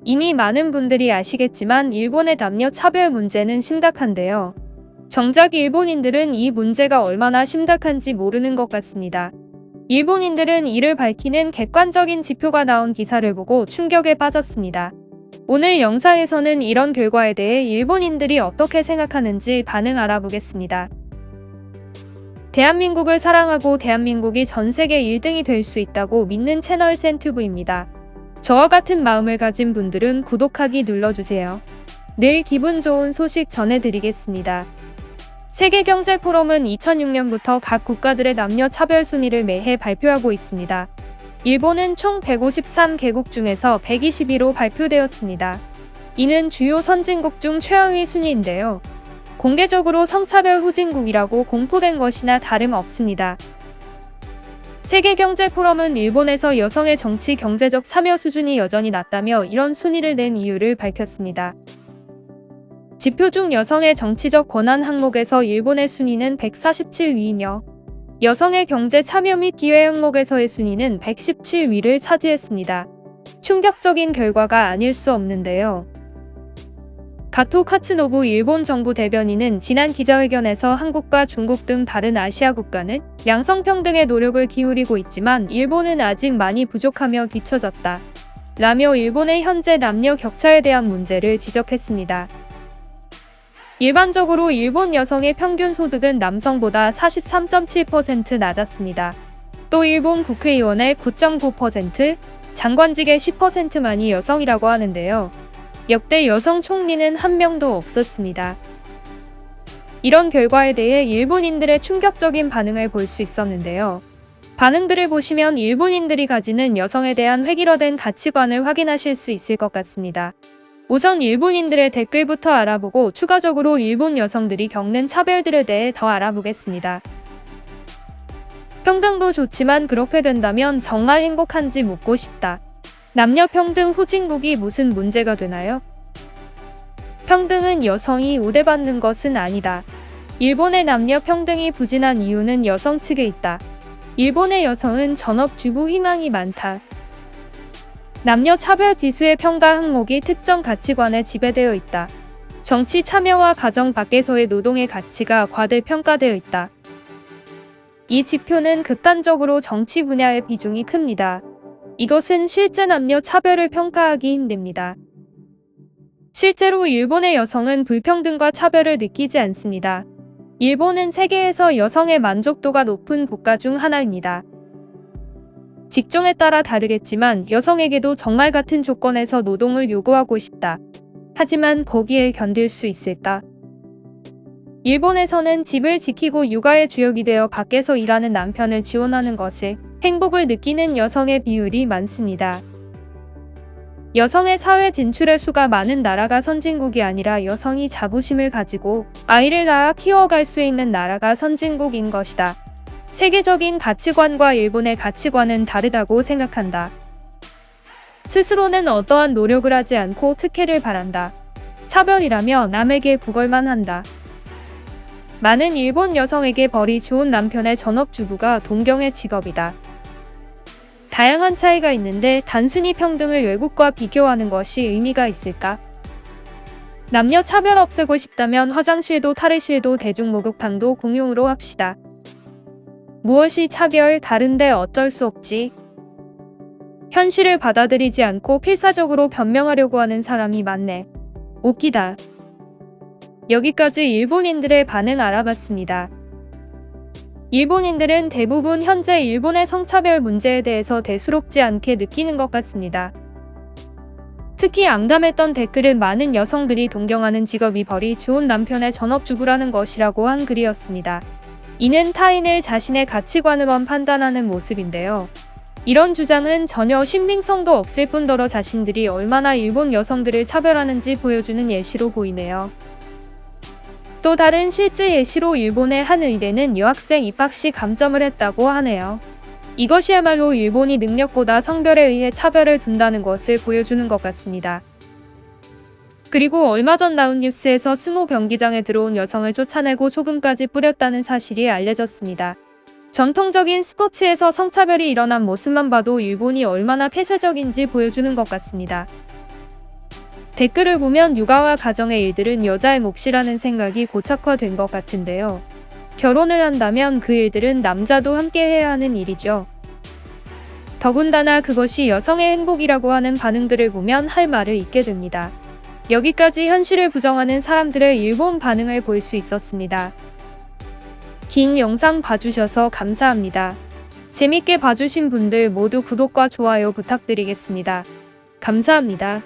이미 많은 분들이 아시겠지만 일본의 남녀 차별 문제는 심각한데요. 정작 일본인들은 이 문제가 얼마나 심각한지 모르는 것 같습니다. 일본인들은 이를 밝히는 객관적인 지표가 나온 기사를 보고 충격에 빠졌습니다. 오늘 영상에서는 이런 결과에 대해 일본인들이 어떻게 생각하는지 반응 알아보겠습니다. 대한민국을 사랑하고 대한민국이 전 세계 1등이 될 수 있다고 믿는 채널 센튜브입니다. 저와 같은 마음을 가진 분들은 구독하기 눌러주세요. 늘 기분 좋은 소식 전해드리겠습니다. 세계경제포럼은 2006년부터 각 국가들의 남녀 차별 순위를 매해 발표하고 있습니다. 일본은 총 153개국 중에서 120위로 발표되었습니다. 이는 주요 선진국 중 최하위 순위인데요. 공개적으로 성차별 후진국이라고 공포된 것이나 다름없습니다. 세계경제포럼은 일본에서 여성의 정치 경제적 참여 수준이 여전히 낮다며 이런 순위를 낸 이유를 밝혔습니다. 지표 중 여성의 정치적 권한 항목에서 일본의 순위는 147위이며 여성의 경제 참여 및 기회 항목에서의 순위는 117위를 차지했습니다. 충격적인 결과가 아닐 수 없는데요. 가토 카츠노부 일본 정부 대변인은 지난 기자회견에서 한국과 중국 등 다른 아시아 국가는 양성평등에 노력을 기울이고 있지만 일본은 아직 많이 부족하며 뒤처졌다 라며 일본의 현재 남녀 격차에 대한 문제를 지적했습니다. 일반적으로 일본 여성의 평균 소득은 남성보다 43.7% 낮았습니다. 또 일본 국회의원의 9.9%, 장관직의 10%만이 여성이라고 하는데요. 역대 여성 총리는 한 명도 없었습니다. 이런 결과에 대해 일본인들의 충격적인 반응을 볼 수 있었는데요. 반응들을 보시면 일본인들이 가지는 여성에 대한 획일화된 가치관을 확인하실 수 있을 것 같습니다. 우선 일본인들의 댓글부터 알아보고 추가적으로 일본 여성들이 겪는 차별들에 대해 더 알아보겠습니다. 평등도 좋지만 그렇게 된다면 정말 행복한지 묻고 싶다. 남녀 평등 후진국이 무슨 문제가 되나요? 평등은 여성이 우대받는 것은 아니다. 일본의 남녀 평등이 부진한 이유는 여성 측에 있다. 일본의 여성은 전업주부 희망이 많다. 남녀 차별 지수의 평가 항목이 특정 가치관에 지배되어 있다. 정치 참여와 가정 밖에서의 노동의 가치가 과대평가되어 있다. 이 지표는 극단적으로 정치 분야의 비중이 큽니다. 이것은 실제 남녀 차별을 평가하기 힘듭니다. 실제로 일본의 여성은 불평등과 차별을 느끼지 않습니다. 일본은 세계에서 여성의 만족도가 높은 국가 중 하나입니다. 직종에 따라 다르겠지만 여성에게도 정말 같은 조건에서 노동을 요구하고 싶다. 하지만 거기에 견딜 수 있을까? 일본에서는 집을 지키고 육아의 주역이 되어 밖에서 일하는 남편을 지원하는 것을 행복을 느끼는 여성의 비율이 많습니다. 여성의 사회 진출의 수가 많은 나라가 선진국이 아니라 여성이 자부심을 가지고 아이를 낳아 키워갈 수 있는 나라가 선진국인 것이다. 세계적인 가치관과 일본의 가치관은 다르다고 생각한다. 스스로는 어떠한 노력을 하지 않고 특혜를 바란다. 차별이라며 남에게 구걸만 한다. 많은 일본 여성에게 벌이 좋은 남편의 전업주부가 동경의 직업이다. 다양한 차이가 있는데 단순히 평등을 외국과 비교하는 것이 의미가 있을까? 남녀 차별 없애고 싶다면 화장실도 탈의실도 대중목욕탕도 공용으로 합시다. 무엇이 차별, 다른데 어쩔 수 없지? 현실을 받아들이지 않고 필사적으로 변명하려고 하는 사람이 많네. 웃기다. 여기까지 일본인들의 반응 알아봤습니다. 일본인들은 대부분 현재 일본의 성차별 문제에 대해서 대수롭지 않게 느끼는 것 같습니다. 특히 암담했던 댓글은 많은 여성들이 동경하는 직업이 벌이 좋은 남편의 전업주부라는 것이라고 한 글이었습니다. 이는 타인을 자신의 가치관으로만 판단하는 모습인데요. 이런 주장은 전혀 신빙성도 없을 뿐더러 자신들이 얼마나 일본 여성들을 차별하는지 보여주는 예시로 보이네요. 또 다른 실제 예시로 일본의 한 의대는 여학생 입학 시 감점을 했다고 하네요. 이것이야말로 일본이 능력보다 성별에 의해 차별을 둔다는 것을 보여주는 것 같습니다. 그리고 얼마 전 나온 뉴스에서 스모 경기장에 들어온 여성을 쫓아내고 소금까지 뿌렸다는 사실이 알려졌습니다. 전통적인 스포츠에서 성차별이 일어난 모습만 봐도 일본이 얼마나 폐쇄적인지 보여주는 것 같습니다. 댓글을 보면 육아와 가정의 일들은 여자의 몫이라는 생각이 고착화된 것 같은데요. 결혼을 한다면 그 일들은 남자도 함께 해야 하는 일이죠. 더군다나 그것이 여성의 행복이라고 하는 반응들을 보면 할 말을 잇게 됩니다. 여기까지 현실을 부정하는 사람들의 일본 반응을 볼 수 있었습니다. 긴 영상 봐주셔서 감사합니다. 재밌게 봐주신 분들 모두 구독과 좋아요 부탁드리겠습니다. 감사합니다.